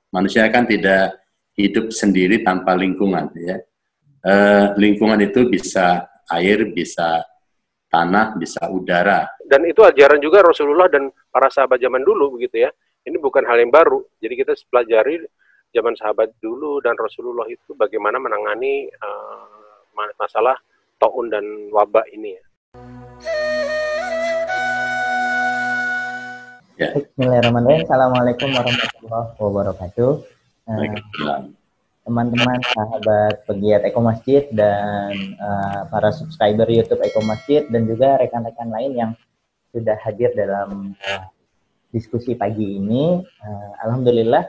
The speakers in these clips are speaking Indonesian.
Manusia kan tidak hidup sendiri tanpa lingkungan, ya. Lingkungan itu bisa air, bisa tanah, bisa udara. Dan itu ajaran juga Rasulullah dan para sahabat zaman dulu begitu ya. Ini bukan hal yang baru. Jadi kita pelajari zaman sahabat dulu dan Rasulullah itu bagaimana menangani masalah taun dan wabah ini ya. Ya. Bismillahirrahmanirrahim. Assalamualaikum warahmatullahi wabarakatuh. Teman-teman, sahabat pegiat Eko Masjid dan para subscriber YouTube Eko Masjid dan juga rekan-rekan lain yang sudah hadir dalam diskusi pagi ini. Alhamdulillah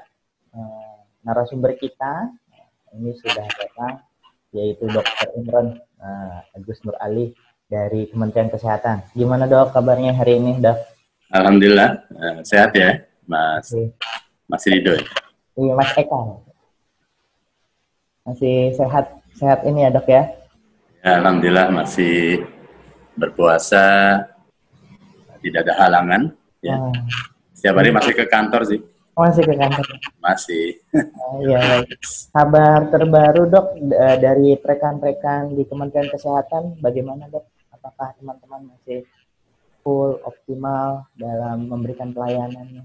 narasumber kita ini sudah datang, yaitu Dr. Imron Agus Nur Ali dari Kementerian Kesehatan. Gimana Dok kabarnya hari ini, Dok? Alhamdulillah sehat ya, Mas Rido. Iya, Mas Eka. Masih sehat ini ya, Dok ya? Ya, alhamdulillah masih berpuasa, tidak ada halangan. Ya. Setiap hari masih ke kantor sih. Masih ke kantor? Masih. Iya. Kabar terbaru, Dok, dari rekan-rekan di Kementerian Kesehatan, bagaimana, Dok? Apakah teman-teman masih full, optimal dalam memberikan pelayanannya?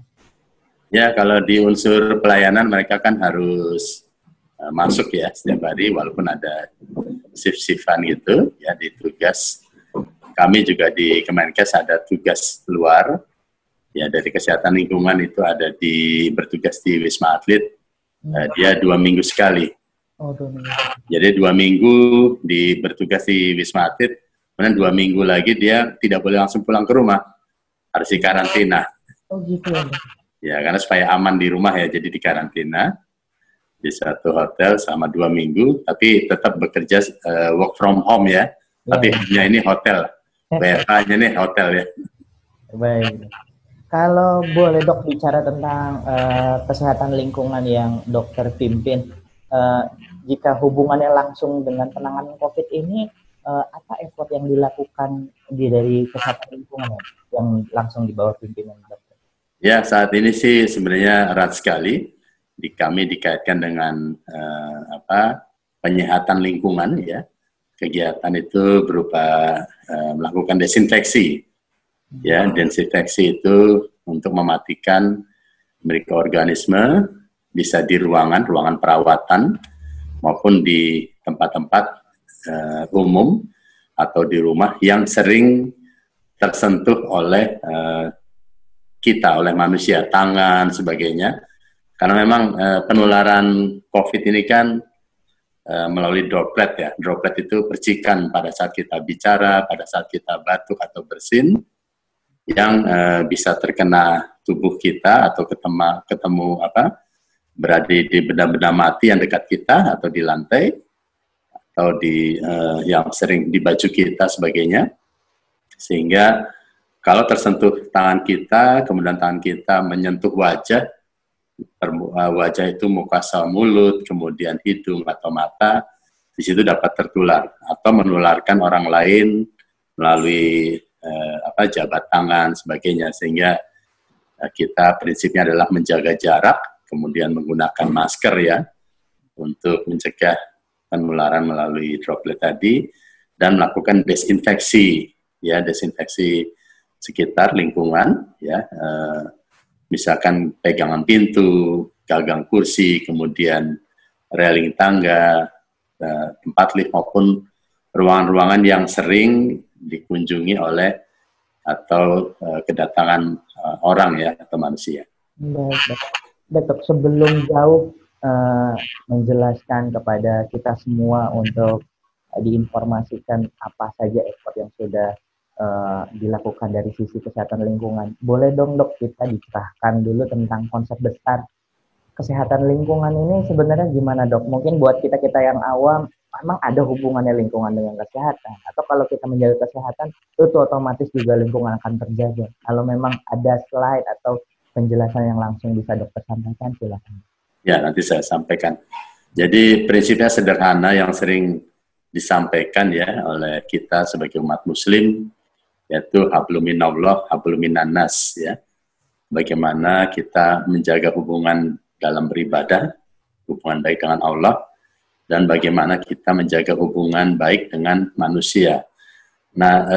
Ya, kalau di unsur pelayanan mereka kan harus masuk ya setiap hari, walaupun ada shift-shiftan gitu ya di tugas. Kami juga di Kemenkes ada tugas luar ya, dari kesehatan lingkungan itu ada bertugas di Wisma Atlet. Dia 2 minggu sekali. Jadi 2 minggu bertugas di Wisma Atlet, kemudian 2 minggu lagi dia tidak boleh langsung pulang ke rumah, harus di karantina. Oh gitu ya. Ya, karena supaya aman di rumah ya, jadi di karantina di satu hotel selama 2 minggu, tapi tetap bekerja work from home ya. Tapi hanya ini hotel, WFH-nya ini hotel ya. Baik. Kalau boleh Dok bicara tentang kesehatan lingkungan yang dokter pimpin, jika hubungannya langsung dengan penanganan COVID ini, apa effort yang dilakukan dari kesehatan lingkungan yang langsung di bawah pimpinan dokter? Ya, saat ini sih sebenarnya erat sekali. Kami dikaitkan dengan penyehatan lingkungan ya. Kegiatan itu berupa melakukan desinfeksi. Ya, desinfeksi itu untuk mematikan mikroorganisme, bisa di ruangan perawatan maupun di tempat-tempat umum atau di rumah yang sering tersentuh oleh kita, oleh manusia, tangan, sebagainya. Karena memang penularan COVID ini kan melalui droplet ya. Droplet itu percikan pada saat kita bicara, pada saat kita batuk atau bersin, yang bisa terkena tubuh kita atau ketemu berada di benda-benda mati yang dekat kita atau di lantai atau di yang sering di baju kita sebagainya. Sehingga kalau tersentuh tangan kita, kemudian tangan kita menyentuh wajah itu mukosa mulut, kemudian hidung atau mata, di situ dapat tertular atau menularkan orang lain melalui jabat tangan sebagainya. Sehingga kita prinsipnya adalah menjaga jarak, kemudian menggunakan masker ya untuk mencegah penularan melalui droplet tadi, dan melakukan desinfeksi ya, desinfeksi sekitar lingkungan ya. Misalkan pegangan pintu, gagang kursi, kemudian railing tangga, tempat lift maupun ruangan-ruangan yang sering dikunjungi oleh atau kedatangan orang ya atau manusia. Baik, sebelum jauh menjelaskan kepada kita semua untuk diinformasikan apa saja effort yang sudah dilakukan dari sisi kesehatan lingkungan. Boleh dong Dok kita dicerahkan dulu tentang konsep besar kesehatan lingkungan ini sebenarnya gimana Dok? Mungkin buat kita yang awam, memang ada hubungannya lingkungan dengan kesehatan, atau kalau kita menjaga kesehatan itu otomatis juga lingkungan akan terjaga. Kalau memang ada slide atau penjelasan yang langsung bisa Dokter sampaikan, silakan. Ya, nanti saya sampaikan. Jadi prinsipnya sederhana yang sering disampaikan ya oleh kita sebagai umat Muslim, yaitu hablum minallah, hablum minannas ya. Bagaimana kita menjaga hubungan dalam beribadah, hubungan baik dengan Allah, dan bagaimana kita menjaga hubungan baik dengan manusia. Nah,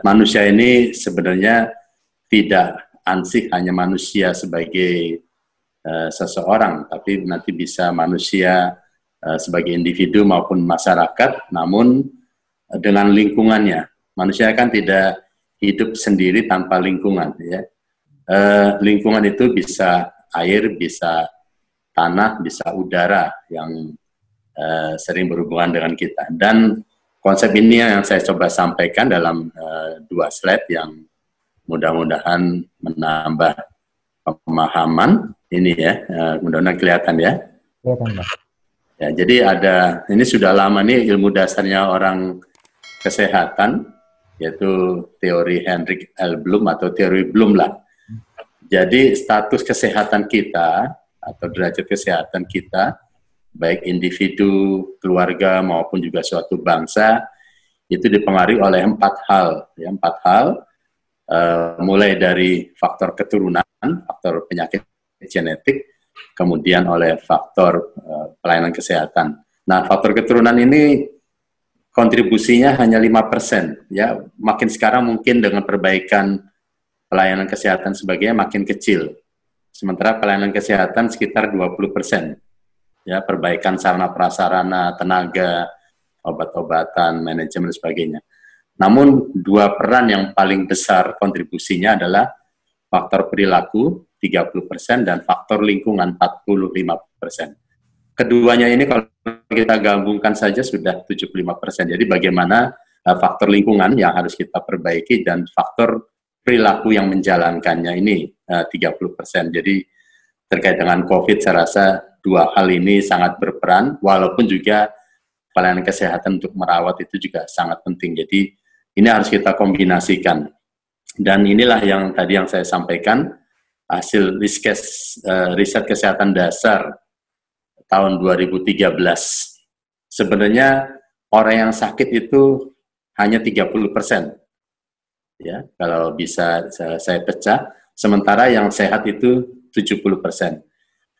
manusia ini sebenarnya tidak ansih hanya manusia sebagai seseorang, tapi nanti bisa manusia sebagai individu maupun masyarakat, namun dengan lingkungannya. Manusia kan tidak hidup sendiri tanpa lingkungan, ya. Lingkungan itu bisa air, bisa tanah, bisa udara yang sering berhubungan dengan kita. Dan konsep ini yang saya coba sampaikan dalam 2 slide yang mudah-mudahan menambah pemahaman ini ya, mudah-mudahan kelihatan ya. Kelihatan, Pak. Ya, jadi ini sudah lama nih ilmu dasarnya orang kesehatan, yaitu teori Henrik L. Bloom atau teori Bloom lah. Jadi status kesehatan kita atau derajat kesehatan kita, baik individu, keluarga maupun juga suatu bangsa, itu dipengaruhi oleh 4 hal. Ya, 4 hal, mulai dari faktor keturunan, faktor penyakit genetik, kemudian oleh faktor pelayanan kesehatan. Nah, faktor keturunan ini kontribusinya hanya 5%. Ya, makin sekarang mungkin dengan perbaikan pelayanan kesehatan sebagainya makin kecil. Sementara pelayanan kesehatan sekitar 20%. Ya, perbaikan sarana prasarana, tenaga, obat-obatan, manajemen dan sebagainya. Namun 2 peran yang paling besar kontribusinya adalah faktor perilaku 30% dan faktor lingkungan 45%. Keduanya ini kalau kita gabungkan saja sudah 75%. Jadi bagaimana faktor lingkungan yang harus kita perbaiki dan faktor perilaku yang menjalankannya ini 30%. Jadi terkait dengan COVID saya rasa 2 hal ini sangat berperan, walaupun juga pelayanan kesehatan untuk merawat itu juga sangat penting. Jadi ini harus kita kombinasikan. Dan inilah yang tadi yang saya sampaikan, hasil riset kesehatan dasar tahun 2013. Sebenarnya orang yang sakit itu hanya 30%. Ya, kalau bisa saya pecah, sementara yang sehat itu 70%.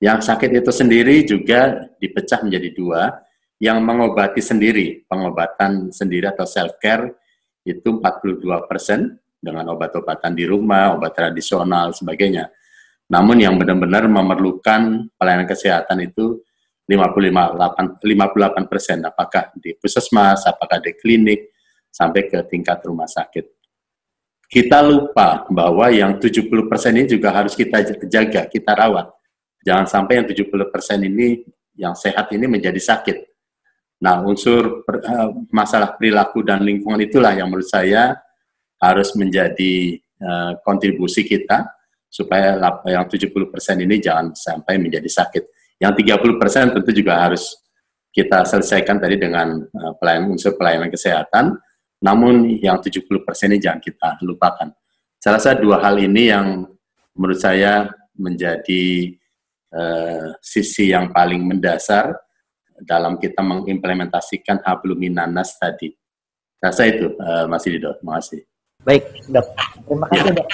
Yang sakit itu sendiri juga dipecah menjadi 2, yang mengobati sendiri, pengobatan sendiri atau self-care itu 42% dengan obat-obatan di rumah, obat tradisional, sebagainya. Namun yang benar-benar memerlukan pelayanan kesehatan itu 58%, apakah di puskesmas, apakah di klinik, sampai ke tingkat rumah sakit. Kita lupa bahwa yang 70% ini juga harus kita jaga, kita rawat. Jangan sampai yang 70% ini, yang sehat ini menjadi sakit. Nah, unsur masalah perilaku dan lingkungan itulah yang menurut saya harus menjadi kontribusi kita, supaya yang 70% ini jangan sampai menjadi sakit. Yang 30% tentu juga harus kita selesaikan tadi dengan unsur pelayanan kesehatan, namun yang 70% ini jangan kita lupakan. Saya rasa 2 hal ini yang menurut saya menjadi sisi yang paling mendasar dalam kita mengimplementasikan Hablum Minannas tadi. Saya rasa itu, Mas Dido. Terima kasih. Baik, Dok. Terima kasih, Dok.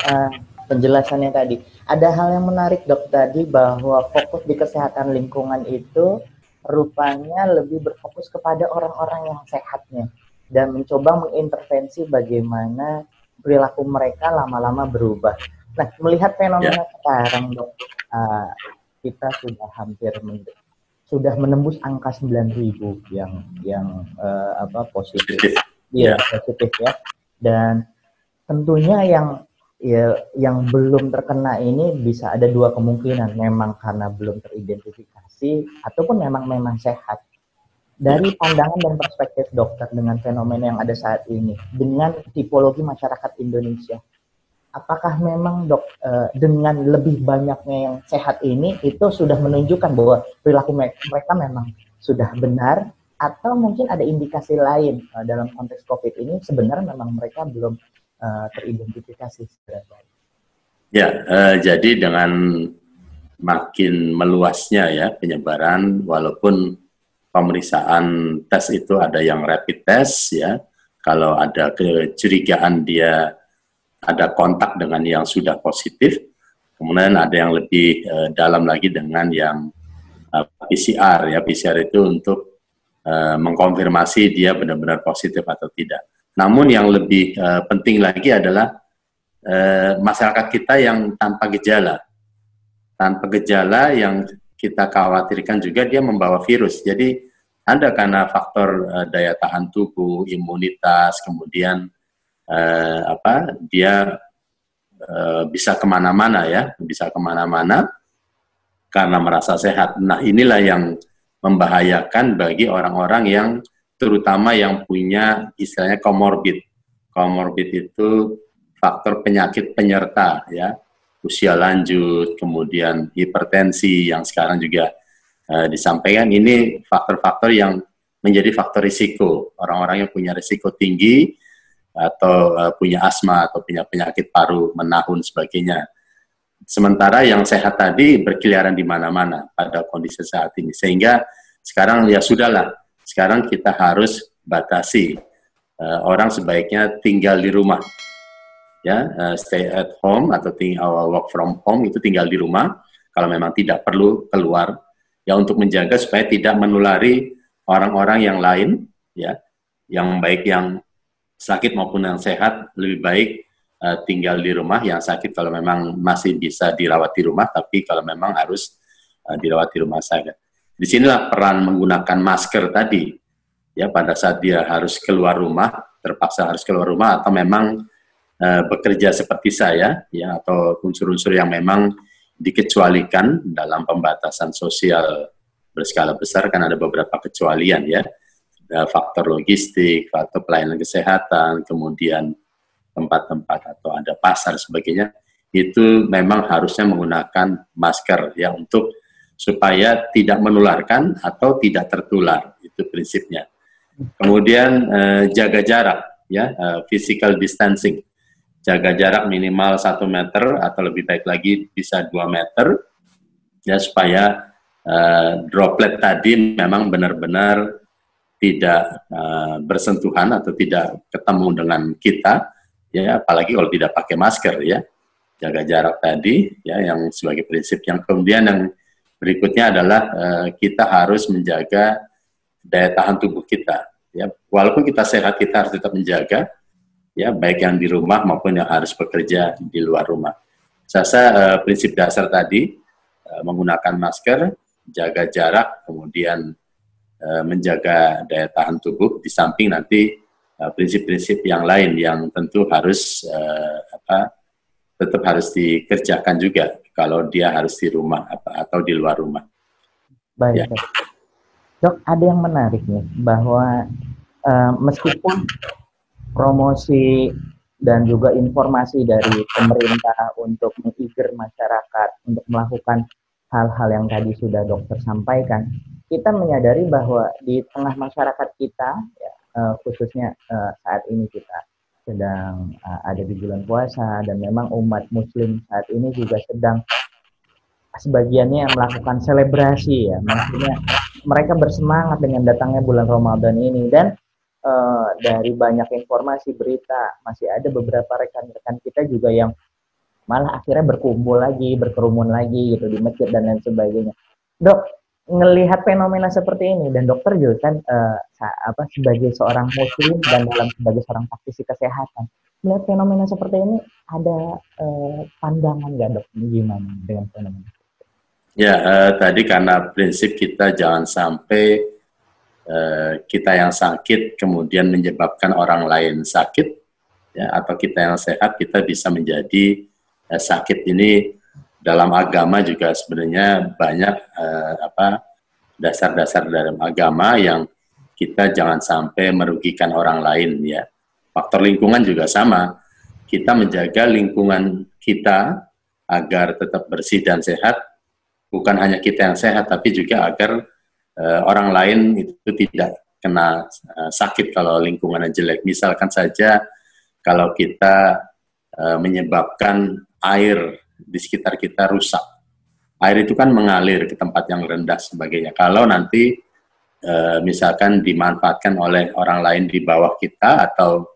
Penjelasannya tadi. Ada hal yang menarik, Dok, tadi bahwa fokus di kesehatan lingkungan itu rupanya lebih berfokus kepada orang-orang yang sehatnya dan mencoba mengintervensi bagaimana perilaku mereka lama-lama berubah. Nah, melihat fenomena sekarang, Dok, kita sudah hampir sudah menembus angka 9.000 yang positif. Iya, positif ya. Dan tentunya yang belum terkena ini bisa ada 2 kemungkinan, memang karena belum teridentifikasi ataupun memang sehat. Dari pandangan dan perspektif dokter dengan fenomena yang ada saat ini, dengan tipologi masyarakat Indonesia, apakah memang dengan lebih banyaknya yang sehat ini itu sudah menunjukkan bahwa perilaku mereka memang sudah benar, atau mungkin ada indikasi lain dalam konteks COVID ini sebenarnya memang mereka belum teridentifikasi secara baik? Ya, jadi dengan makin meluasnya ya penyebaran, walaupun pemeriksaan tes itu ada yang rapid test ya, kalau ada kecurigaan dia ada kontak dengan yang sudah positif, kemudian ada yang lebih dalam lagi dengan yang PCR ya. PCR itu untuk mengkonfirmasi dia benar-benar positif atau tidak. Namun yang lebih penting lagi adalah masyarakat kita yang tanpa gejala. Tanpa gejala yang kita khawatirkan juga dia membawa virus. Jadi ada karena faktor daya tahan tubuh, imunitas, kemudian dia bisa kemana-mana ya, bisa kemana-mana karena merasa sehat. Nah inilah yang membahayakan bagi orang-orang yang terutama yang punya istilahnya komorbid. Komorbid itu faktor penyakit penyerta ya, usia lanjut, kemudian hipertensi yang sekarang juga disampaikan, ini faktor-faktor yang menjadi faktor risiko. Orang-orang yang punya risiko tinggi atau punya asma atau punya penyakit paru, menahun sebagainya. Sementara yang sehat tadi berkeliaran di mana-mana pada kondisi saat ini. Sehingga sekarang ya sudahlah, sekarang kita harus batasi. Orang sebaiknya tinggal di rumah. Ya, stay at home atau work from home itu tinggal di rumah. Kalau memang tidak perlu keluar, ya untuk menjaga supaya tidak menulari orang-orang yang lain, ya, yang baik yang sakit maupun yang sehat, lebih baik tinggal di rumah. Yang sakit kalau memang masih bisa dirawat di rumah, tapi kalau memang harus dirawat di rumah saja. Disinilah peran menggunakan masker tadi, ya pada saat dia harus keluar rumah, terpaksa harus keluar rumah, atau memang bekerja seperti saya, ya atau unsur-unsur yang memang dikecualikan dalam pembatasan sosial berskala besar, kan ada beberapa kecualian ya, faktor logistik, faktor pelayanan kesehatan, kemudian tempat-tempat atau ada pasar sebagainya, itu memang harusnya menggunakan masker ya untuk supaya tidak menularkan atau tidak tertular, itu prinsipnya. Kemudian jaga jarak ya, physical distancing, jaga jarak minimal 1 meter atau lebih baik lagi bisa 2 meter ya, supaya droplet tadi memang benar-benar tidak bersentuhan atau tidak ketemu dengan kita ya, apalagi kalau tidak pakai masker ya. Jaga jarak tadi ya yang sebagai prinsip. Yang kemudian yang berikutnya adalah kita harus menjaga daya tahan tubuh kita ya. Walaupun kita sehat, kita harus tetap menjaga ya, baik yang di rumah maupun yang harus bekerja di luar rumah. Saya rasa prinsip dasar tadi, menggunakan masker, jaga jarak, kemudian menjaga daya tahan tubuh, di samping nanti prinsip-prinsip yang lain yang tentu harus tetap harus dikerjakan juga kalau dia harus di rumah atau di luar rumah. Baik, ya. Dok, ada yang menarik nih bahwa meskipun promosi dan juga informasi dari pemerintah untuk meng-trigger masyarakat untuk melakukan hal-hal yang tadi sudah dokter sampaikan, kita menyadari bahwa di tengah masyarakat kita, ya, khususnya saat ini kita sedang ada di bulan puasa, dan memang umat muslim saat ini juga sedang sebagiannya melakukan selebrasi ya, maksudnya mereka bersemangat dengan datangnya bulan Ramadan ini. Dan dari banyak informasi berita, masih ada beberapa rekan-rekan kita juga yang malah akhirnya berkumpul lagi, berkerumun lagi gitu di masjid dan lain sebagainya. Dok, ngelihat fenomena seperti ini, dan dokter juga kan sebagai seorang muslim dan sebagai seorang praktisi kesehatan, melihat fenomena seperti ini, ada pandangan nggak dok, gimana dengan fenomena? Ya, tadi karena prinsip kita jangan sampai kita yang sakit kemudian menyebabkan orang lain sakit, ya, atau kita yang sehat kita bisa menjadi sakit. Ini dalam agama juga sebenarnya banyak dasar-dasar dalam agama yang kita jangan sampai merugikan orang lain ya. Faktor lingkungan juga sama. Kita menjaga lingkungan kita agar tetap bersih dan sehat. Bukan hanya kita yang sehat, tapi juga agar orang lain itu tidak kena sakit kalau lingkungannya jelek. Misalkan saja kalau kita menyebabkan air di sekitar kita rusak. Air itu kan mengalir ke tempat yang rendah sebagainya. Kalau nanti misalkan dimanfaatkan oleh orang lain di bawah kita atau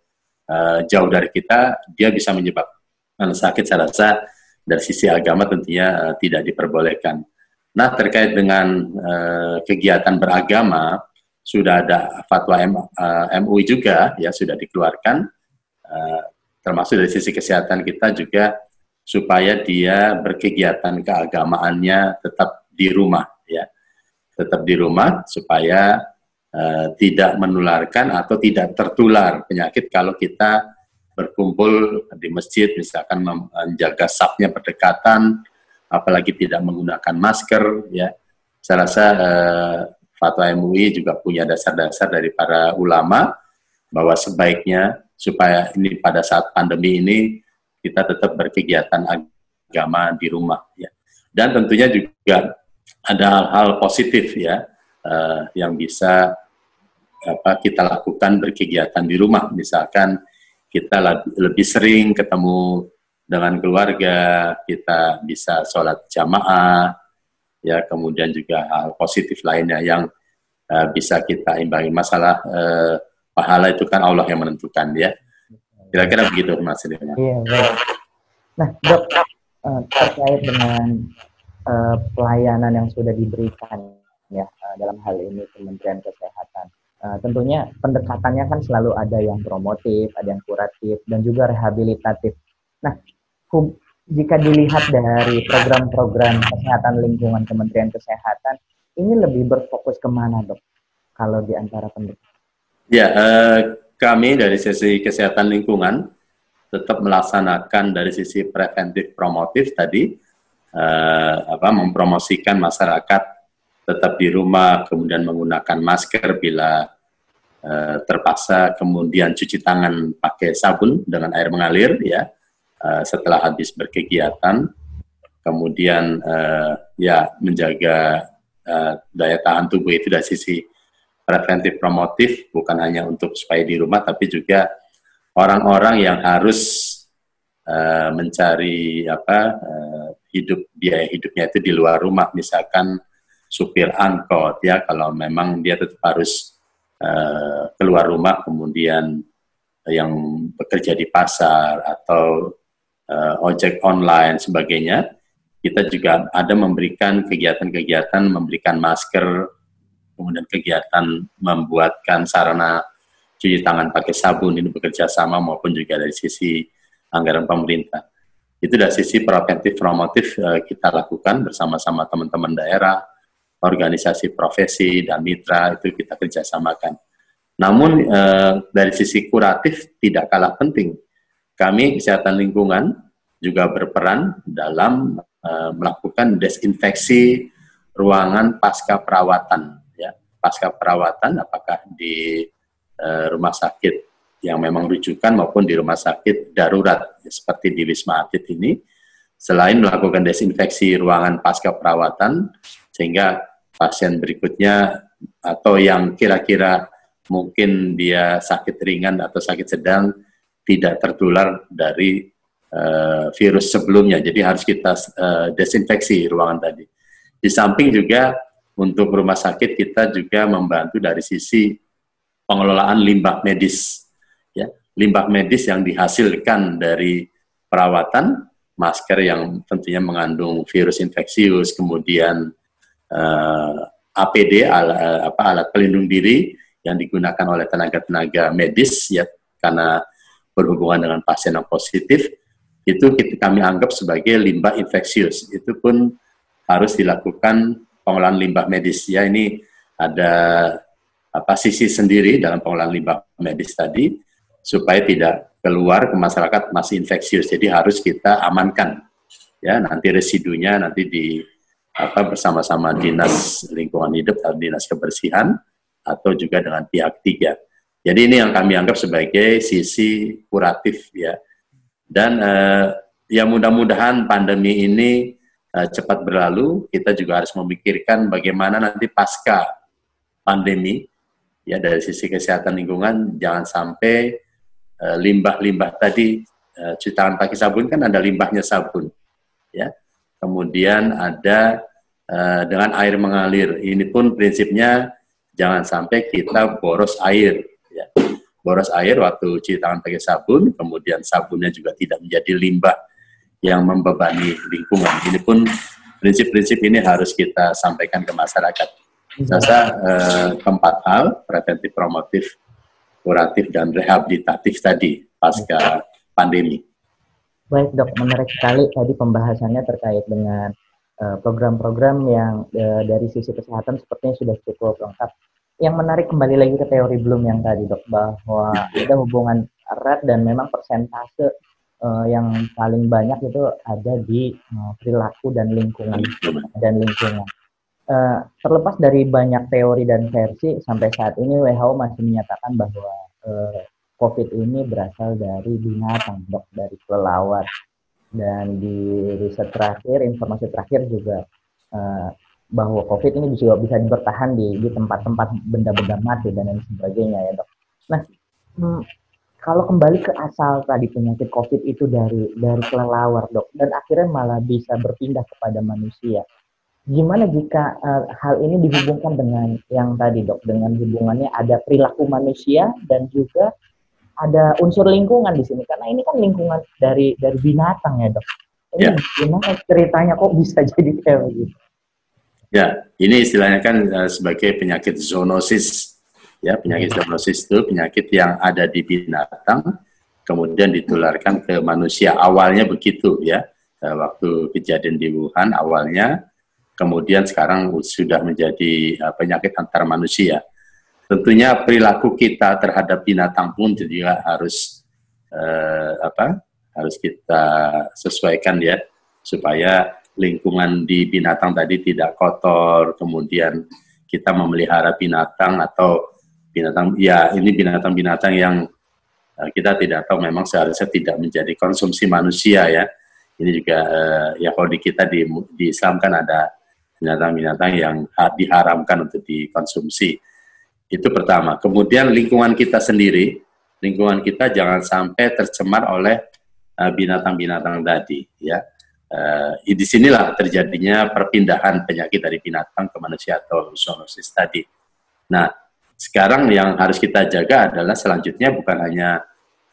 jauh dari kita, dia bisa menyebabkan sakit. Saya rasa dari sisi agama tentunya tidak diperbolehkan. Nah, terkait dengan kegiatan beragama, sudah ada fatwa MUI juga, ya sudah dikeluarkan, termasuk dari sisi kesehatan kita juga, supaya dia berkegiatan keagamaannya tetap di rumah, ya, tetap di rumah supaya tidak menularkan atau tidak tertular penyakit kalau kita berkumpul di masjid, misalkan menjaga safnya berdekatan, apalagi tidak menggunakan masker, ya. Saya rasa fatwa MUI juga punya dasar-dasar dari para ulama bahwa sebaiknya supaya ini pada saat pandemi ini kita tetap berkegiatan agama di rumah, ya. Dan tentunya juga ada hal-hal positif, ya, yang bisa kita lakukan berkegiatan di rumah. Misalkan kita lebih sering ketemu dengan keluarga, kita bisa sholat jamaah, ya, kemudian juga hal positif lainnya yang bisa kita imbangi. Masalah pahala itu kan Allah yang menentukan, ya. Kira-kira begitu, Mas. Iya, baik. Nah, Dok, terkait dengan pelayanan yang sudah diberikan, ya, dalam hal ini Kementerian Kesehatan, tentunya pendekatannya kan selalu ada yang promotif, ada yang kuratif, dan juga rehabilitatif. Nah, jika dilihat dari program-program kesehatan lingkungan Kementerian Kesehatan, ini lebih berfokus kemana, Dok? Kalau di antara pendekatan? Ya, kami dari sisi kesehatan lingkungan tetap melaksanakan dari sisi preventif promotif tadi, mempromosikan masyarakat tetap di rumah, kemudian menggunakan masker bila terpaksa, kemudian cuci tangan pakai sabun dengan air mengalir, ya, setelah habis berkegiatan, kemudian ya menjaga daya tahan tubuh itu dari sisi preventif promotif, bukan hanya untuk supaya di rumah, tapi juga orang-orang yang harus mencari biaya hidupnya itu di luar rumah, misalkan supir angkot, ya, kalau memang dia tetap harus keluar rumah, kemudian yang bekerja di pasar atau ojek online sebagainya, kita juga ada memberikan kegiatan-kegiatan, memberikan masker, kemudian kegiatan membuatkan sarana cuci tangan pakai sabun, ini bekerja sama maupun juga dari sisi anggaran pemerintah. Itu dari sisi preventif promotif kita lakukan bersama-sama teman-teman daerah, organisasi profesi dan mitra, itu kita kerjasamakan. Namun dari sisi kuratif tidak kalah penting. Kami kesehatan lingkungan juga berperan dalam melakukan desinfeksi ruangan pasca perawatan, ya. Pasca perawatan apakah di rumah sakit yang memang rujukan maupun di rumah sakit darurat, ya, seperti di Wisma Atlet ini, selain melakukan desinfeksi ruangan pasca perawatan, sehingga pasien berikutnya atau yang kira-kira mungkin dia sakit ringan atau sakit sedang tidak tertular dari virus sebelumnya. Jadi harus kita desinfeksi ruangan tadi. Di samping juga untuk rumah sakit kita juga membantu dari sisi pengelolaan limbah medis, ya, limbah medis yang dihasilkan dari perawatan, masker yang tentunya mengandung virus infeksius, kemudian APD, alat pelindung diri yang digunakan oleh tenaga-tenaga medis, ya, karena berhubungan dengan pasien yang positif, itu kami anggap sebagai limbah infeksius. Itu pun harus dilakukan pengolahan limbah medis, ya. Ini ada sisi sendiri dalam pengolahan limbah medis tadi, supaya tidak keluar ke masyarakat masih infeksius. Jadi harus kita amankan, ya, nanti residunya nanti bersama-sama dinas lingkungan hidup atau dinas kebersihan atau juga dengan pihak ketiga. Jadi ini yang kami anggap sebagai sisi kuratif, ya. Dan ya mudah-mudahan pandemi ini cepat berlalu. Kita juga harus memikirkan bagaimana nanti pasca pandemi, ya, dari sisi kesehatan lingkungan, jangan sampai limbah-limbah tadi, cuci tangan pakai sabun kan ada limbahnya sabun, ya. Kemudian ada dengan air mengalir. Ini pun prinsipnya jangan sampai kita boros air, ya. Boros air waktu cuci tangan pakai sabun, kemudian sabunnya juga tidak menjadi limbah yang membebani lingkungan. Ini pun prinsip-prinsip ini harus kita sampaikan ke masyarakat. Saya keempat hal, preventif, promotif, kuratif, dan rehabilitatif tadi pasca pandemi. Baik dok, menarik sekali tadi pembahasannya terkait dengan program-program yang dari sisi kesehatan sepertinya sudah cukup lengkap. Yang menarik kembali lagi ke teori Bloom yang tadi dok, bahwa ada hubungan erat dan memang persentase yang paling banyak itu ada di perilaku dan lingkungan. Terlepas dari banyak teori dan versi, sampai saat ini WHO masih menyatakan bahwa COVID ini berasal dari binatang, dok, dari kelelawar. Dan di riset terakhir, informasi terakhir juga bahwa COVID ini bisa bertahan di tempat-tempat benda-benda mati dan lain sebagainya ya dok. Nah, kalau kembali ke asal tadi penyakit COVID itu dari kelelawar dok, dan akhirnya malah bisa berpindah kepada manusia. Gimana jika hal ini dihubungkan dengan yang tadi dok, dengan hubungannya ada perilaku manusia dan juga ada unsur lingkungan di sini, karena ini kan lingkungan dari binatang ya dok. Ini gimana ceritanya kok bisa jadi kayak begitu? Ya, ini istilahnya kan sebagai penyakit zoonosis. Ya, penyakit zoonosis itu penyakit yang ada di binatang, kemudian ditularkan ke manusia. Awalnya begitu ya, waktu kejadian di Wuhan awalnya, kemudian sekarang sudah menjadi penyakit antar manusia. Tentunya perilaku kita terhadap binatang pun juga harus harus kita sesuaikan ya, supaya lingkungan di binatang tadi tidak kotor. Kemudian kita memelihara binatang atau binatang, ya ini binatang-binatang yang kita tidak tahu memang seharusnya tidak menjadi konsumsi manusia ya. Ini juga ya kalau di kita di Islam kan ada binatang-binatang yang diharamkan untuk dikonsumsi. Itu pertama. Kemudian lingkungan kita sendiri, lingkungan kita jangan sampai tercemar oleh binatang-binatang tadi ya. Di sinilah terjadinya perpindahan penyakit dari binatang ke manusia atau zoonosis tadi. Nah, sekarang yang harus kita jaga adalah selanjutnya bukan hanya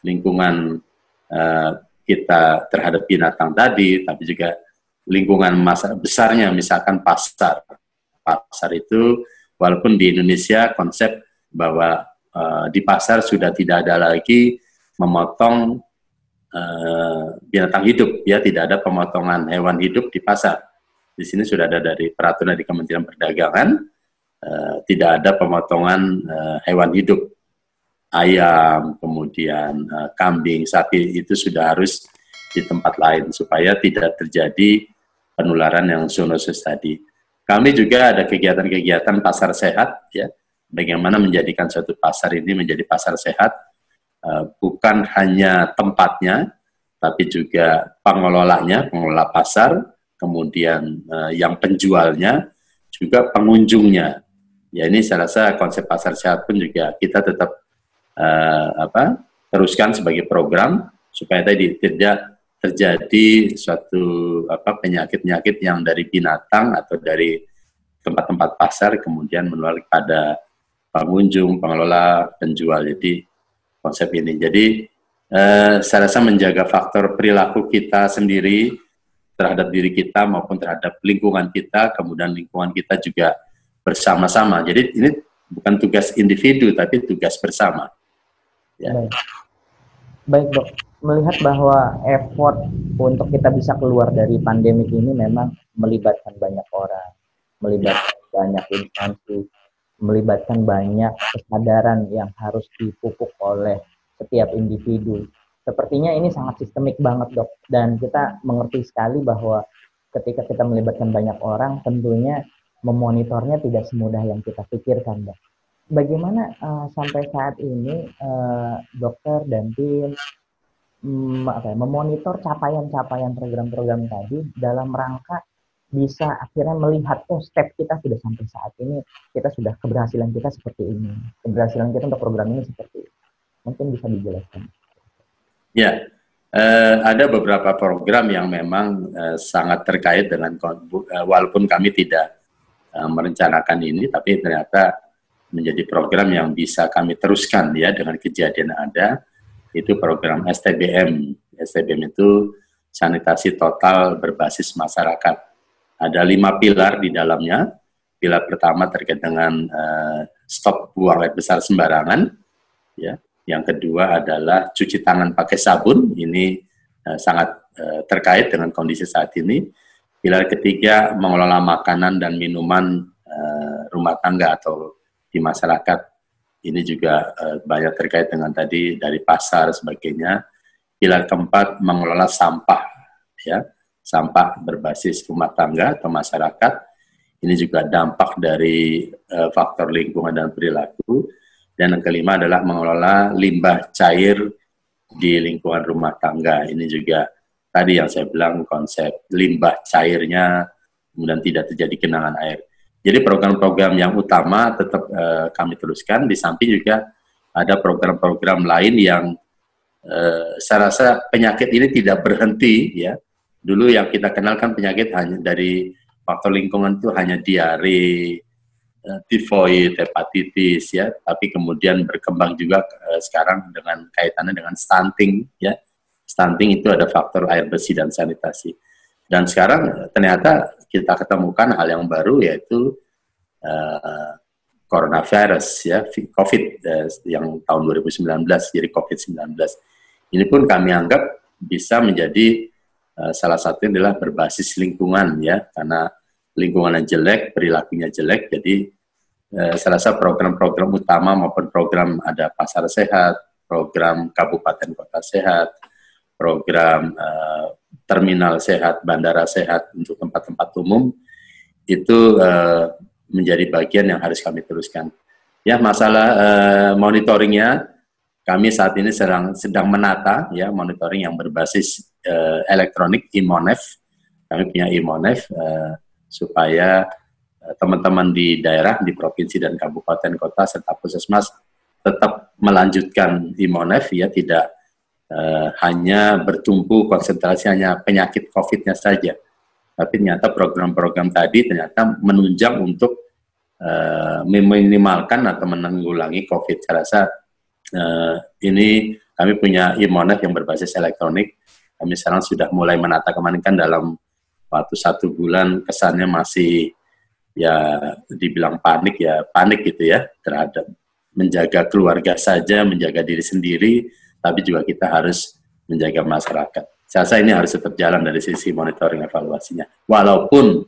lingkungan kita terhadap binatang tadi, tapi juga lingkungan besarnya, misalkan pasar. Pasar itu, walaupun di Indonesia konsep bahwa di pasar sudah tidak ada lagi memotong binatang hidup, ya tidak ada pemotongan hewan hidup di pasar. Di sini sudah ada dari peraturan di Kementerian Perdagangan, tidak ada pemotongan hewan hidup, ayam, kemudian kambing, sapi itu sudah harus di tempat lain supaya tidak terjadi penularan yang zoonosis tadi. Kami juga ada kegiatan-kegiatan pasar sehat, ya, bagaimana menjadikan suatu pasar ini menjadi pasar sehat, bukan hanya tempatnya, tapi juga pengelolanya, pengelola pasar, kemudian yang penjualnya, juga pengunjungnya. Ya ini saya rasa konsep pasar sehat pun juga kita tetap teruskan sebagai program supaya tadi tidak terjadi suatu penyakit-penyakit yang dari binatang atau dari tempat-tempat pasar kemudian menular pada pengunjung, pengelola, penjual. Jadi konsep ini. Jadi saya rasa menjaga faktor perilaku kita sendiri terhadap diri kita maupun terhadap lingkungan kita, kemudian lingkungan kita juga bersama-sama. Jadi ini bukan tugas individu, tapi tugas bersama. Ya. Baik dok, melihat bahwa effort untuk kita bisa keluar dari pandemi ini memang melibatkan banyak orang, melibatkan banyak instansi, melibatkan banyak kesadaran yang harus dipupuk oleh setiap individu. Sepertinya ini sangat sistemik banget dok, dan kita mengerti sekali bahwa ketika kita melibatkan banyak orang, tentunya memonitornya tidak semudah yang kita pikirkan, dok. Bagaimana sampai saat ini dokter dan tim memonitor capaian-capaian program-program tadi dalam rangka bisa akhirnya melihat step kita sudah sampai saat ini, kita sudah keberhasilan kita seperti ini, keberhasilan kita untuk program ini seperti ini. Mungkin bisa dijelaskan. Ya, ada beberapa program yang memang sangat terkait dengan, walaupun kami tidak merencanakan ini, tapi ternyata menjadi program yang bisa kami teruskan ya dengan kejadian ada, itu program STBM. STBM itu sanitasi total berbasis masyarakat. ada 5 pilar di dalamnya. Pilar pertama terkait dengan stop buang air besar sembarangan, ya. Yang kedua adalah cuci tangan pakai sabun. Ini sangat terkait dengan kondisi saat ini. Pilar ketiga, mengelola makanan dan minuman rumah tangga atau di masyarakat. Ini juga banyak terkait dengan tadi dari pasar sebagainya. Pilar keempat, mengelola sampah, ya, sampah berbasis rumah tangga atau masyarakat. Ini juga dampak dari faktor lingkungan dan perilaku. Dan yang kelima adalah mengelola limbah cair di lingkungan rumah tangga. Ini juga tadi yang saya bilang konsep limbah cairnya, kemudian tidak terjadi genangan air. Jadi program-program yang utama tetap kami teruskan, di samping juga ada program-program lain yang saya rasa penyakit ini tidak berhenti, ya. Dulu yang kita kenal kan penyakit hanya dari faktor lingkungan itu hanya diare, tifoid, hepatitis, ya. Tapi kemudian berkembang juga sekarang dengan kaitannya dengan stunting, ya. Stunting itu ada faktor air bersih dan sanitasi. Dan sekarang ternyata kita ketemukan hal yang baru, yaitu coronavirus, ya, COVID yang tahun 2019, jadi COVID-19. Ini pun kami anggap bisa menjadi salah satunya adalah berbasis lingkungan, ya, karena lingkungannya jelek, perilakunya jelek. Jadi saya rasa program-program utama maupun program ada pasar sehat, program kabupaten kota sehat, program terminal sehat, bandara sehat untuk tempat-tempat umum, itu menjadi bagian yang harus kami teruskan. Ya, masalah monitoringnya, kami saat ini sedang menata, ya, monitoring yang berbasis elektronik, iMonef. Kami punya iMonef supaya teman-teman di daerah, di provinsi dan kabupaten kota serta puskesmas tetap melanjutkan iMonef, ya, tidak hanya bertumpu konsentrasi hanya penyakit COVID-nya saja, tapi ternyata program-program tadi ternyata menunjang untuk meminimalkan atau menanggulangi COVID. Saya rasa ini kami punya iMonef yang berbasis elektronik. Kami sekarang sudah mulai menata, kemarin kan dalam waktu 1 bulan kesannya masih, ya, dibilang panik, ya panik gitu, ya, terhadap menjaga keluarga saja, menjaga diri sendiri, tapi juga kita harus menjaga masyarakat. Saya rasa ini harus tetap jalan dari sisi monitoring evaluasinya. Walaupun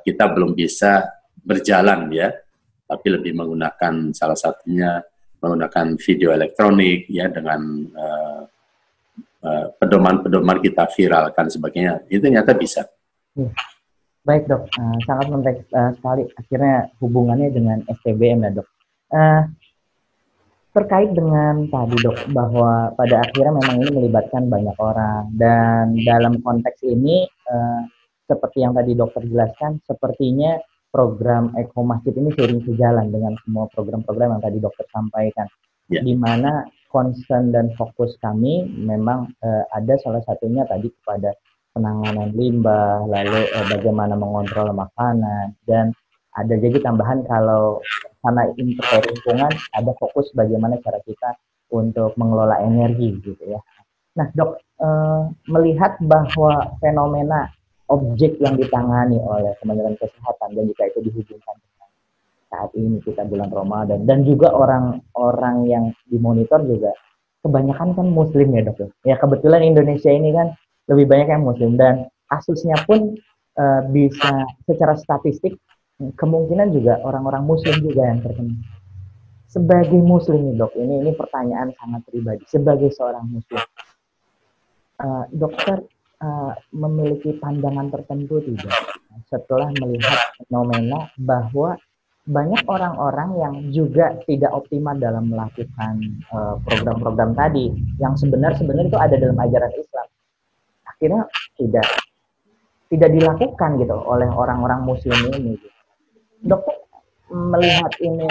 kita belum bisa berjalan, ya, tapi lebih menggunakan salah satunya menggunakan video elektronik, ya, dengan pedoman-pedoman kita viralkan sebagainya. Itu ternyata bisa. Baik, Dok, sangat menarik sekali akhirnya hubungannya dengan STBM, ya, Dok. Terkait dengan tadi, Dok, bahwa pada akhirnya memang ini melibatkan banyak orang, dan dalam konteks ini seperti yang tadi Dokter jelaskan, sepertinya program Eko Masjid ini seiring sejalan dengan semua program-program yang tadi Dokter sampaikan, di mana concern dan fokus kami memang ada salah satunya tadi kepada penanganan limbah, lalu bagaimana mengontrol makanan, dan ada jadi tambahan kalau karena terkait lingkungan, ada fokus bagaimana cara kita untuk mengelola energi, gitu, ya. Nah, Dok, melihat bahwa fenomena objek yang ditangani oleh Kementerian Kesehatan dan jika itu dihubungkan dengan saat ini kita bulan Ramadan dan juga orang-orang yang dimonitor juga kebanyakan kan Muslim, ya, Dok. Ya, kebetulan Indonesia ini kan lebih banyak yang Muslim, dan kasusnya pun bisa secara statistik kemungkinan juga orang-orang Muslim juga yang terkena. Sebagai Muslim nih, Dok, ini pertanyaan sangat pribadi. Sebagai seorang Muslim, Dokter memiliki pandangan tertentu tidak setelah melihat fenomena bahwa banyak orang-orang yang juga tidak optimal dalam melakukan program-program tadi yang sebenarnya itu ada dalam ajaran Islam, akhirnya tidak dilakukan gitu oleh orang-orang Muslim ini, gitu. Dokter melihat ini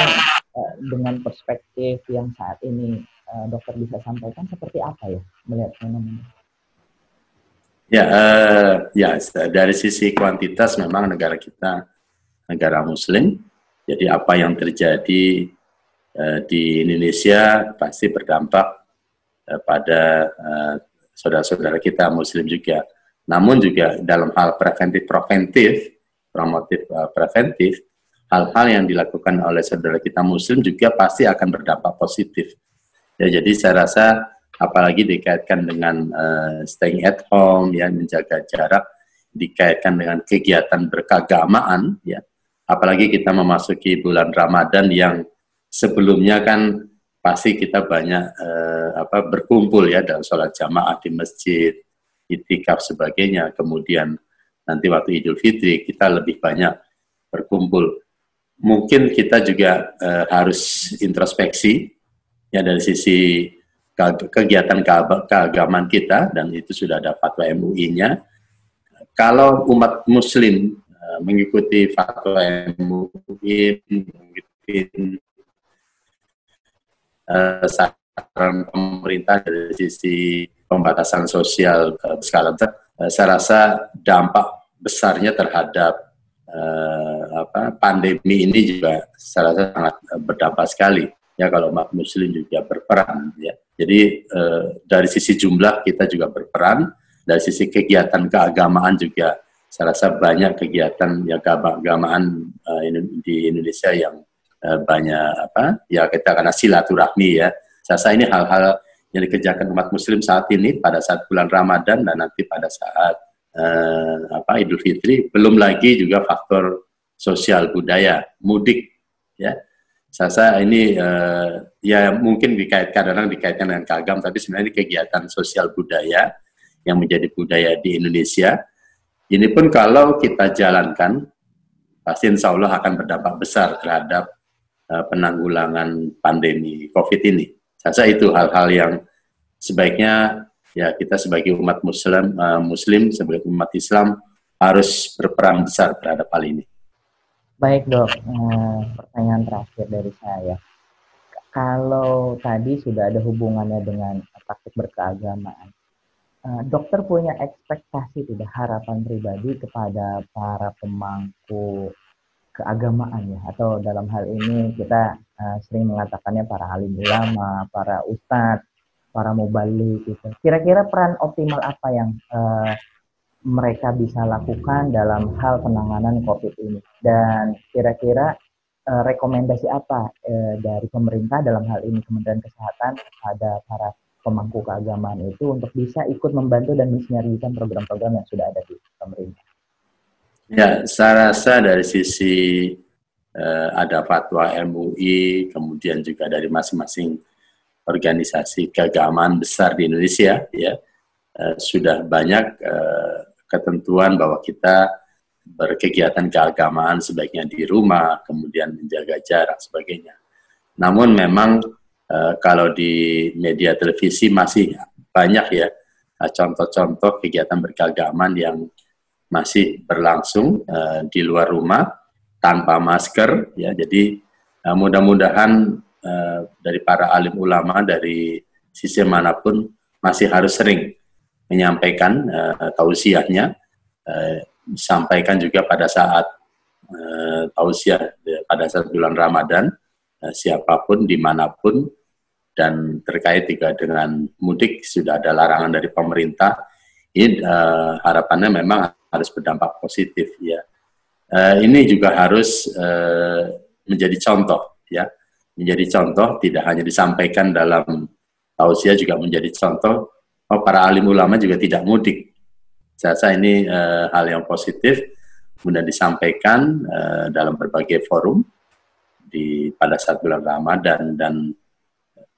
dengan perspektif yang saat ini Dokter bisa sampaikan seperti apa, ya, melihat fenomena? Ya, dari sisi kuantitas memang negara kita negara Muslim. Jadi apa yang terjadi di Indonesia pasti berdampak pada saudara-saudara kita Muslim juga. Namun juga dalam hal preventif, promotif, preventif, hal-hal yang dilakukan oleh saudara kita Muslim juga pasti akan berdampak positif. Ya, jadi saya rasa apalagi dikaitkan dengan staying at home, ya, menjaga jarak, dikaitkan dengan kegiatan berkeagamaan, ya, apalagi kita memasuki bulan Ramadan yang sebelumnya kan pasti kita banyak berkumpul ya dalam sholat jamaah di masjid, itikaf sebagainya. Kemudian nanti waktu Idul Fitri kita lebih banyak berkumpul. Mungkin kita juga harus introspeksi ya dari sisi kegiatan keagamaan kita, dan itu sudah ada fatwa MUI-nya. Kalau umat Muslim mengikuti fatwa MUI, mengikuti saran pemerintah dari sisi pembatasan sosial berskala besar, saya rasa dampak besarnya terhadap pandemi ini juga saya rasa sangat berdampak sekali ya kalau umat Muslim juga berperan ya. Jadi dari sisi jumlah kita juga berperan, dari sisi kegiatan keagamaan juga saya rasa banyak kegiatan ya keagamaan di Indonesia yang banyak ya kita karena silaturahmi ya. Saya rasa ini hal-hal yang dikerjakan umat Muslim saat ini pada saat bulan Ramadan dan nanti pada saat Idul Fitri, belum lagi juga faktor sosial budaya, mudik ya. Saya rasa ini ya mungkin kadang-kadang dikaitkan dengan keagamaan, tapi sebenarnya ini kegiatan sosial budaya yang menjadi budaya di Indonesia. Ini pun kalau kita jalankan, pasti insya Allah akan berdampak besar terhadap penanggulangan pandemi COVID ini. Saya rasa itu hal-hal yang sebaiknya ya kita sebagai umat Muslim, sebagai umat Islam harus berperan besar terhadap hal ini. Baik dok, pertanyaan terakhir dari saya. Kalau tadi sudah ada hubungannya dengan praktik berkeagamaan, dokter punya ekspektasi tidak, harapan pribadi kepada para pemangku keagamaan ya, atau dalam hal ini kita sering mengatakannya para alim ulama, para ustadz, para mubalik gitu. Kira-kira peran optimal apa yang mereka bisa lakukan dalam hal penanganan COVID ini, dan kira-kira rekomendasi apa dari pemerintah dalam hal ini Kementerian Kesehatan kepada para pemangku keagamaan itu untuk bisa ikut membantu dan mensinergikan program-program yang sudah ada di pemerintah. Ya, saya rasa dari sisi ada fatwa MUI, kemudian juga dari masing-masing organisasi keagamaan besar di Indonesia, ya sudah banyak ketentuan bahwa kita berkegiatan keagamaan sebaiknya di rumah, kemudian menjaga jarak sebagainya. Namun memang kalau di media televisi masih banyak ya contoh-contoh kegiatan berkeagamaan yang masih berlangsung di luar rumah tanpa masker ya. Jadi mudah-mudahan dari para alim ulama dari sisi manapun masih harus sering menyampaikan tausiahnya, disampaikan juga pada saat tausiah pada saat bulan Ramadan, siapapun dimanapun, dan terkait juga dengan mudik sudah ada larangan dari pemerintah. Ini harapannya memang harus berdampak positif ya. Ini juga harus menjadi contoh ya, menjadi contoh tidak hanya disampaikan dalam tausiah, juga menjadi contoh para alim ulama juga tidak mudik. Saya rasa ini hal yang positif, kemudian disampaikan dalam berbagai forum pada saat bulan Ramadan, dan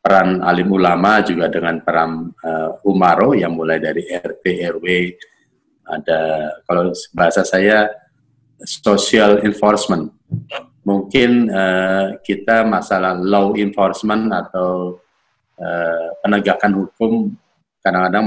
peran alim ulama juga dengan peran umaro yang mulai dari RT, RW, ada kalau bahasa saya social enforcement. Mungkin kita masalah law enforcement atau penegakan hukum kadang-kadang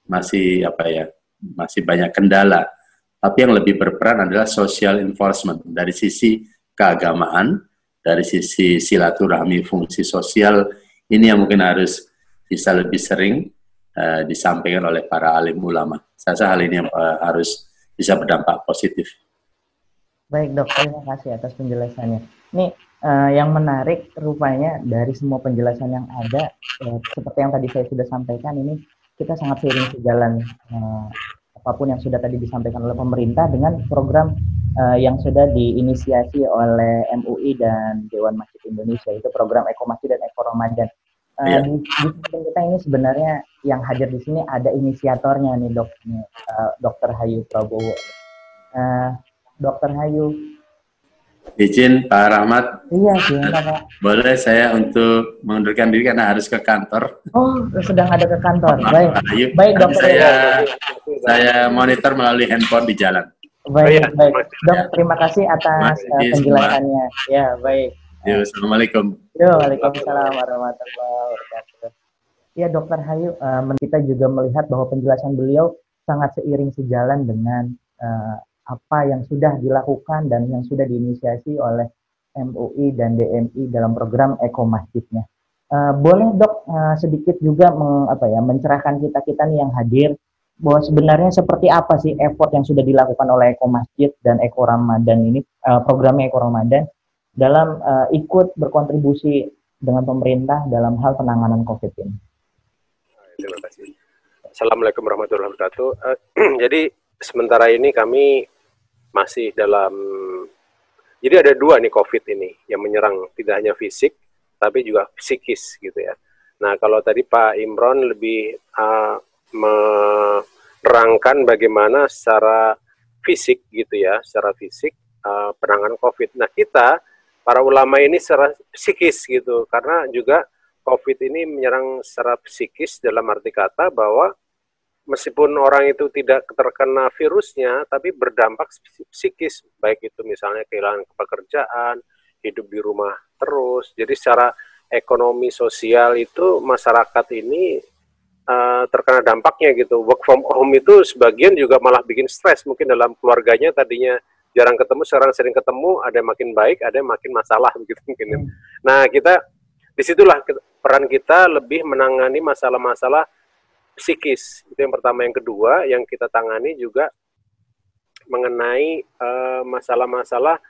masih banyak kendala. Tapi yang lebih berperan adalah social enforcement dari sisi keagamaan, dari sisi silaturahmi, fungsi sosial ini yang mungkin harus bisa lebih sering disampaikan oleh para alim ulama. Saya rasa hal ini yang harus bisa berdampak positif. Baik dok, terima kasih atas penjelasannya. Ini yang menarik rupanya dari semua penjelasan yang ada, seperti yang tadi saya sudah sampaikan, ini kita sangat seiring sejalan apapun yang sudah tadi disampaikan oleh pemerintah dengan program yang sudah diinisiasi oleh MUI dan Dewan Masjid Indonesia, itu program Eko Masjid dan Eko Ramadan. Di samping kita ini sebenarnya yang hadir di sini ada inisiatornya nih dok, Dr. Hayu Prabowo. Dr. Hayu. Izin Pak Rahmat. Iya, silakan Pak. Boleh saya untuk mengundurkan diri karena harus ke kantor. Oh, sedang ada ke kantor. Baik. Baik dokter. Saya monitor melalui handphone di jalan. Baik. Dok, terima kasih atas penjelasannya. Ya, baik. Assalamualaikum. Waalaikumsalam warahmatullahi wabarakatuh. Ya, Dokter Hayu, kita juga melihat bahwa penjelasan beliau sangat seiring sejalan dengan apa yang sudah dilakukan dan yang sudah diinisiasi oleh MUI dan DMI dalam program Eko Masjidnya. Boleh dok sedikit juga mencerahkan kita nih yang hadir bahwa sebenarnya seperti apa sih effort yang sudah dilakukan oleh Eko Masjid dan Eko Ramadan ini, programnya Eko Ramadan dalam ikut berkontribusi dengan pemerintah dalam hal penanganan COVID ini. Terima kasih. Assalamualaikum warahmatullahi wabarakatuh. Jadi sementara ini kami masih dalam, jadi ada dua nih COVID ini yang menyerang, tidak hanya fisik tapi juga psikis gitu ya. Nah kalau tadi Pak Imron lebih menerangkan bagaimana secara fisik gitu ya, secara fisik penanganan COVID. Nah kita para ulama ini secara psikis gitu, karena juga COVID ini menyerang secara psikis dalam arti kata bahwa meskipun orang itu tidak terkena virusnya, tapi berdampak psikis, baik itu misalnya kehilangan pekerjaan, hidup di rumah terus. Jadi secara ekonomi sosial itu masyarakat ini terkena dampaknya gitu. Work from home itu sebagian juga malah bikin stres, mungkin dalam keluarganya tadinya jarang ketemu, sekarang sering ketemu, ada yang makin baik, ada yang makin masalah begitu mungkin. Nah kita disitulah peran kita lebih menangani masalah-masalah psikis, itu yang pertama. Yang kedua yang kita tangani juga mengenai masalah-masalah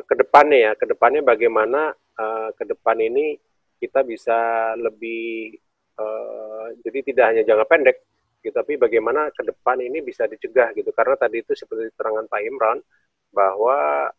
kedepannya bagaimana ke depan ini kita bisa lebih jadi tidak hanya jangka pendek gitu, tapi bagaimana ke depan ini bisa dicegah gitu, karena tadi itu seperti terangan Pak Imran bahwa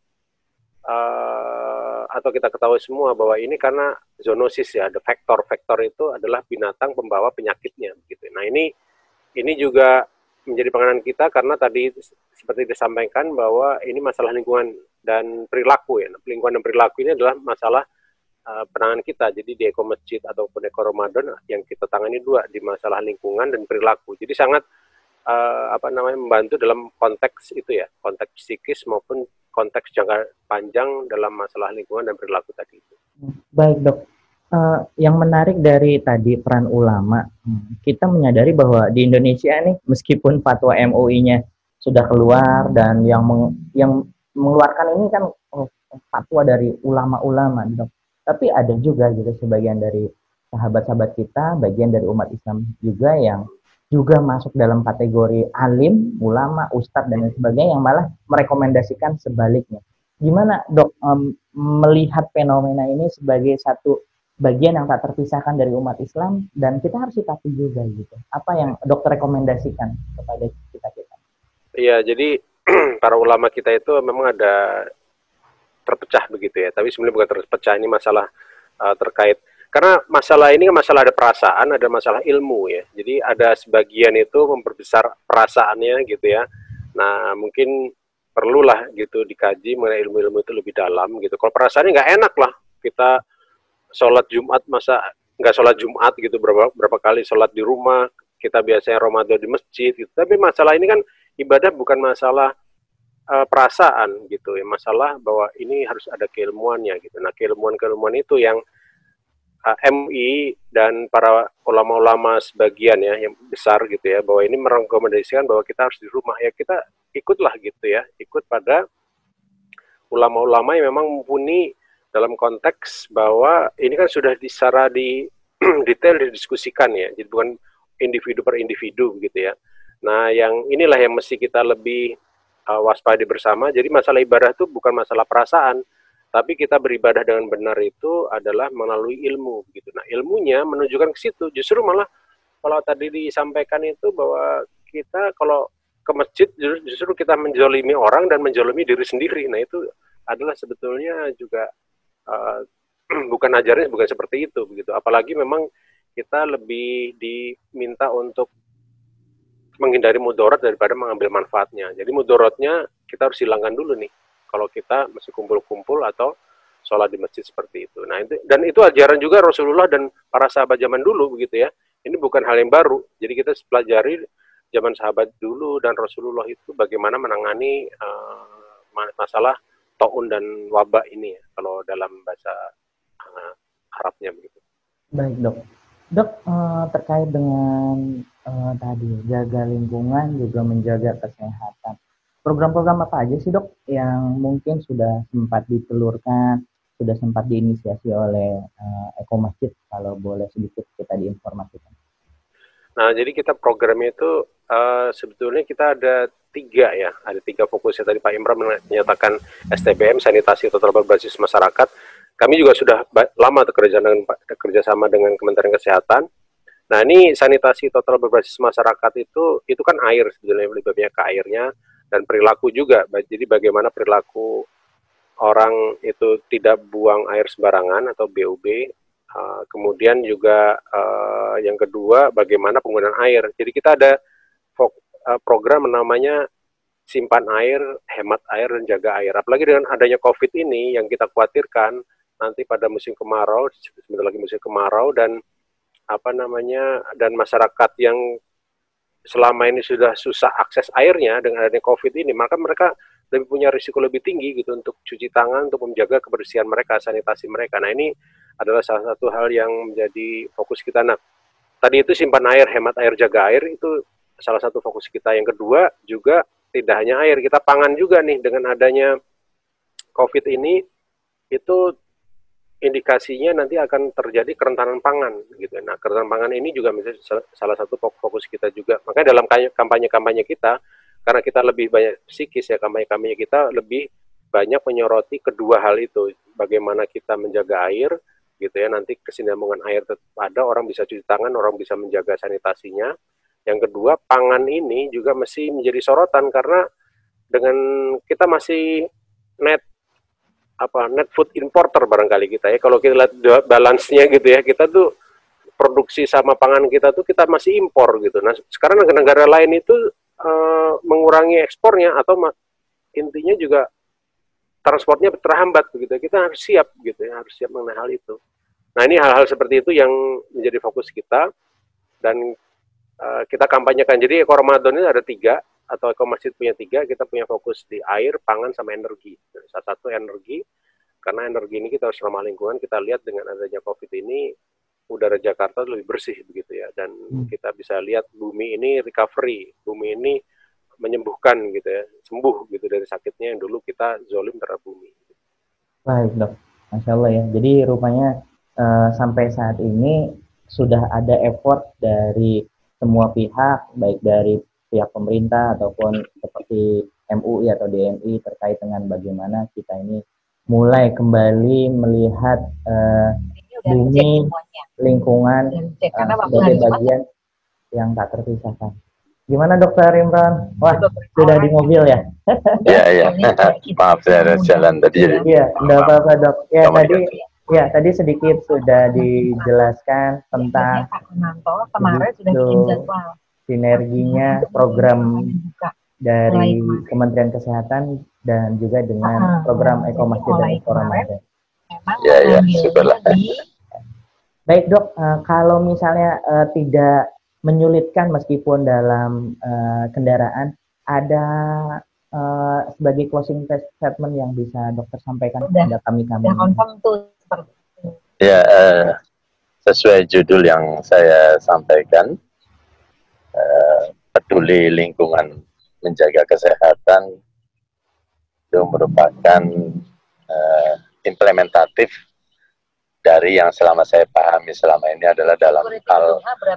atau kita ketahui semua bahwa ini karena zoonosis ya, ada faktor itu adalah binatang pembawa penyakitnya gitu. Nah ini juga menjadi penanganan kita karena tadi seperti disampaikan bahwa ini masalah lingkungan dan perilaku ya. Lingkungan dan perilaku ini adalah masalah penanganan kita. Jadi di Eko Masjid ataupun Eko Ramadan yang kita tangani dua, di masalah lingkungan dan perilaku. Jadi sangat membantu dalam konteks itu ya, konteks psikis maupun konteks jangka panjang dalam masalah lingkungan dan perilaku tadi itu. Baik dok, yang menarik dari tadi peran ulama, kita menyadari bahwa di Indonesia nih meskipun fatwa MUI-nya sudah keluar dan yang mengeluarkan ini kan fatwa dari ulama-ulama dok, tapi ada juga gitu sebagian dari sahabat-sahabat kita, bagian dari umat Islam juga yang juga masuk dalam kategori alim, ulama, ustadz, dan lain sebagainya yang malah merekomendasikan sebaliknya. Gimana dok melihat fenomena ini sebagai satu bagian yang tak terpisahkan dari umat Islam dan kita harus sikapi juga gitu. Apa yang dokter rekomendasikan kepada kita? Iya, jadi para ulama kita itu memang ada terpecah begitu ya, tapi sebenarnya bukan terpecah, ini masalah terkait. Karena masalah ini masalah ada perasaan, ada masalah ilmu ya. Jadi ada sebagian itu memperbesar perasaannya gitu ya. Nah mungkin perlulah gitu dikaji mengenai ilmu-ilmu itu lebih dalam gitu. Kalau perasaannya nggak enak lah kita sholat Jumat, masa nggak sholat Jumat gitu, berapa kali sholat di rumah, kita biasanya Ramadan di masjid gitu. Tapi masalah ini kan ibadah bukan masalah perasaan gitu ya, masalah bahwa ini harus ada keilmuannya gitu. Nah keilmuan itu yang MUI dan para ulama-ulama sebagian ya yang besar gitu ya, bahwa ini merekomendasikan bahwa kita harus di rumah ya, kita ikutlah gitu ya, ikut pada ulama-ulama yang memang mumpuni dalam konteks bahwa ini kan sudah secara di detail didiskusikan ya, jadi bukan individu per individu gitu ya. Nah yang inilah yang mesti kita lebih waspada bersama. Jadi masalah ibadah itu bukan masalah perasaan, tapi kita beribadah dengan benar itu adalah melalui ilmu gitu. Nah ilmunya menunjukkan ke situ. Justru malah kalau tadi disampaikan itu bahwa kita kalau ke masjid justru kita menjolimi orang dan menjolimi diri sendiri. Nah itu adalah sebetulnya juga bukan ajarannya, bukan seperti itu begitu. Apalagi memang kita lebih diminta untuk menghindari mudarat daripada mengambil manfaatnya. Jadi mudaratnya kita harus hilangkan dulu nih. Kalau kita masih kumpul-kumpul atau sholat di masjid seperti itu. Nah dan itu ajaran juga Rasulullah dan para sahabat zaman dulu begitu ya. Ini bukan hal yang baru. Jadi kita pelajari zaman sahabat dulu dan Rasulullah itu bagaimana menangani masalah taun dan wabah ini ya, kalau dalam bahasa Arabnya begitu. Baik dok. Dok, terkait dengan tadi jaga lingkungan juga menjaga kesehatan. Program-program apa aja sih dok yang mungkin sudah sempat ditelurkan, sudah sempat diinisiasi oleh Eko Masjid, kalau boleh sedikit kita diinformasikan. Nah, jadi kita programnya itu sebetulnya kita ada 3 ya, ada 3 fokusnya. Tadi Pak Imran menyatakan STBM, sanitasi total berbasis masyarakat. Kami juga sudah lama kerjasama dengan Kementerian Kesehatan. Nah, ini sanitasi total berbasis masyarakat itu kan air, sebetulnya lebih banyak ke airnya, dan perilaku juga. Jadi bagaimana perilaku orang itu tidak buang air sembarangan atau BOB. Kemudian juga yang kedua bagaimana penggunaan air. Jadi kita ada program namanya simpan air, hemat air, dan jaga air. Apalagi dengan adanya COVID ini yang kita khawatirkan nanti pada musim kemarau, sebentar lagi musim kemarau, dan dan masyarakat yang selama ini sudah susah akses airnya dengan adanya COVID ini, maka mereka lebih punya risiko lebih tinggi gitu untuk cuci tangan, untuk menjaga kebersihan mereka, sanitasi mereka. Nah, ini adalah salah satu hal yang menjadi fokus kita. Nah, tadi itu simpan air, hemat air, jaga air, itu salah satu fokus kita. Yang kedua juga tidak hanya air, kita pangan juga nih. Dengan adanya COVID ini, itu indikasinya nanti akan terjadi kerentanan pangan gitu. Nah, kerentanan pangan ini juga menjadi salah satu fokus kita juga. Makanya dalam kampanye-kampanye kita, karena kita lebih banyak psikis ya, kampanye-kampanye kita lebih banyak menyoroti kedua hal itu. Bagaimana kita menjaga air gitu ya, nanti kesinambungan air tetap ada, orang bisa cuci tangan, orang bisa menjaga sanitasinya. Yang kedua, pangan ini juga mesti menjadi sorotan karena dengan kita masih net food importer barangkali kita ya. Kalau kita lihat balance-nya gitu ya, kita tuh produksi sama pangan kita tuh kita masih impor gitu. Nah, sekarang negara-negara lain itu mengurangi ekspornya atau intinya juga transportnya terhambat begitu. Kita harus siap gitu ya, harus siap mengenai hal itu. Nah, ini hal-hal seperti itu yang menjadi fokus kita dan kita kampanyekan. Jadi Eko Ramadan ini ada 3 atau Eko Masjid punya 3, kita punya fokus di air, pangan, sama energi. Salah satu energi, karena energi ini kita harus ramah lingkungan. Kita lihat dengan adanya COVID ini, udara Jakarta lebih bersih begitu ya, dan kita bisa lihat bumi ini recovery, bumi ini menyembuhkan gitu ya, sembuh gitu dari sakitnya yang dulu kita zolim terhadap bumi. Baik dok, Masya Allah ya. Jadi rupanya sampai saat ini sudah ada effort dari semua pihak, baik dari pihak pemerintah ataupun seperti MUI atau DMI terkait dengan bagaimana kita ini mulai kembali melihat bumi, lingkungan sebagai bagian yang tak terpisahkan. Gimana Dokter Imran? Wah, sudah di mobil ya? Iya. Maaf, saya ada jalan tadi. Iya, enggak apa-apa dok. Ya, tadi sedikit sudah dijelaskan tentang kemarin sudah bikin jadwal sinerginya program dari Kementerian Kesehatan dan juga dengan program Eko Masjid dan Eko Ramadan. Ya, syukurlah. Baik dok, kalau misalnya tidak menyulitkan meskipun dalam kendaraan, ada sebagai closing statement yang bisa dokter sampaikan kepada kami. Sudah confirm tuh seperti itu. Ya, sesuai judul yang saya sampaikan, peduli lingkungan menjaga kesehatan, itu merupakan implementatif dari yang selama saya pahami selama ini adalah dalam hal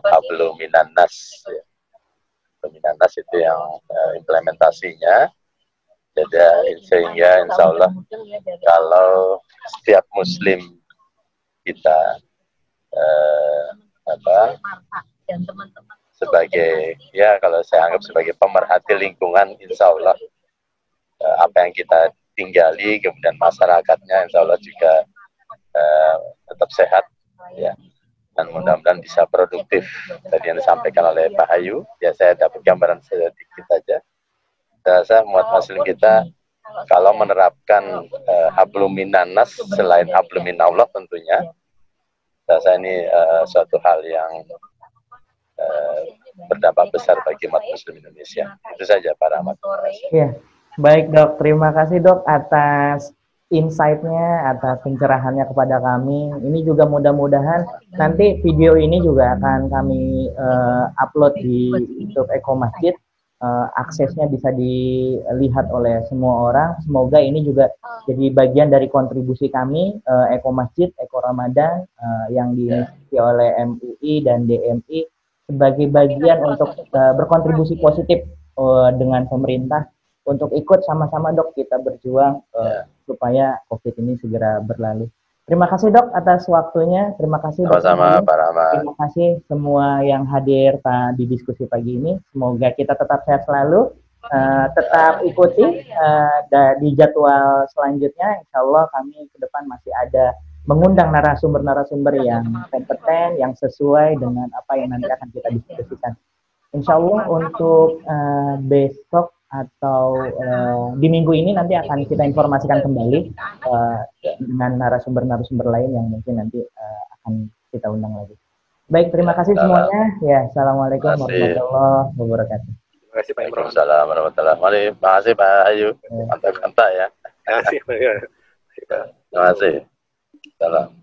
hablum minan nas. Minan nas itu yang implementasinya. Jadi sehingga insya Allah kalau setiap muslim kita sebagai, ya kalau saya anggap sebagai pemerhati lingkungan, insya Allah apa yang kita tinggali, kemudian masyarakatnya insya Allah juga tetap sehat, ya, dan mudah-mudahan bisa produktif. Tadi yang disampaikan oleh Pak Hayu, ya saya dapat gambaran sedikit saja. Saya umat muslim kita kalau menerapkan hablum minannas selain hablum minallah tentunya, saya ini suatu hal yang berdampak besar bagi umat muslim Indonesia. Itu saja Pak Rahmat. Iya, baik Dok. Terima kasih Dok atas insight-nya, atas pencerahannya kepada kami. Ini juga mudah-mudahan nanti video ini juga akan kami upload di YouTube Eko Masjid. Aksesnya bisa dilihat oleh semua orang. Semoga ini juga jadi bagian dari kontribusi kami, Eko Masjid, Eko Ramadan, yang diinisiasi oleh MUI dan DMI sebagai bagian untuk berkontribusi positif dengan pemerintah untuk ikut sama-sama Dok kita berjuang supaya COVID ini segera berlalu. Terima kasih Dok atas waktunya. Terima kasih Dok. Sama-sama Pak Rahmat. Terima kasih semua yang hadir di diskusi pagi ini. Semoga kita tetap sehat selalu. Tetap ikuti di jadwal selanjutnya. Insya Allah kami ke depan masih ada mengundang narasumber-narasumber yang kompeten, yang sesuai dengan apa yang nanti akan kita diskusikan. Insya Allah untuk besok atau di minggu ini nanti akan kita informasikan kembali dengan narasumber-narasumber lain yang mungkin nanti akan kita undang lagi. Baik, terima kasih semuanya. Ya, assalamualaikum warahmatullahi wabarakatuh. Terima kasih Pak Imron. Waalaikumsalam warahmatullahi wabarakatuh. Terima kasih Pak Ayu. Mantap-mantap ya. Terima kasih. Terima kasih. Salam.